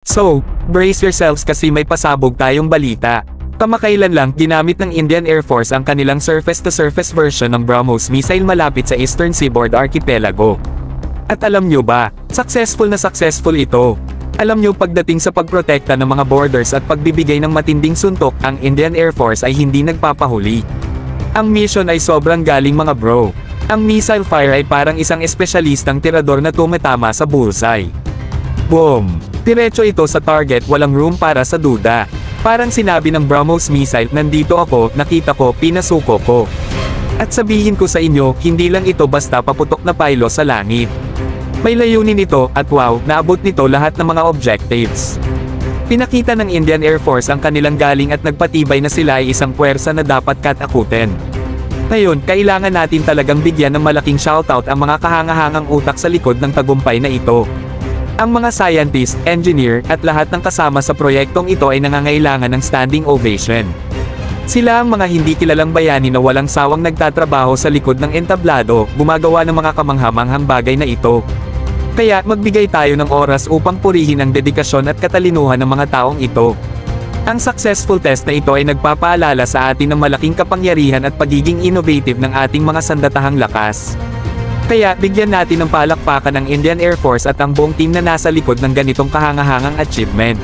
So, brace yourselves kasi may pasabog tayong balita. Kamakailan lang, ginamit ng Indian Air Force ang kanilang surface-to-surface version ng BrahMos missile malapit sa Eastern Seaboard Archipelago. At alam nyo ba, successful na successful ito. Alam nyo, pagdating sa pagprotekta ng mga borders at pagbibigay ng matinding suntok, ang Indian Air Force ay hindi nagpapahuli. Ang mission ay sobrang galing mga bro. Ang missile fire ay parang isang espesyalistang tirador na tumatama sa bullseye. Boom! Diretso ito sa target, walang room para sa duda. Parang sinabi ng BrahMos missile, nandito ako, nakita ko, pinasuko ko. At sabihin ko sa inyo, hindi lang ito basta paputok na paylo sa langit. May layunin ito, at wow, naabot nito lahat ng mga objectives. Pinakita ng Indian Air Force ang kanilang galing at nagpatibay na sila ay isang puwersa na dapat katakutin. Ngayon, kailangan natin talagang bigyan ng malaking shoutout ang mga kahangahangang utak sa likod ng tagumpay na ito. Ang mga scientist, engineer, at lahat ng kasama sa proyektong ito ay nangangailangan ng standing ovation. Sila ang mga hindi kilalang bayani na walang sawang nagtatrabaho sa likod ng entablado, gumagawa ng mga kamanghamanghang bagay na ito. Kaya, magbigay tayo ng oras upang purihin ang dedikasyon at katalinuhan ng mga taong ito. Ang successful test na ito ay nagpapaalala sa atin ng malaking kapangyarihan at pagiging innovative ng ating mga sandatahang lakas. Kaya, bigyan natin ng palakpakan ng Indian Air Force at ang buong team na nasa likod ng ganitong kahangahangang achievement.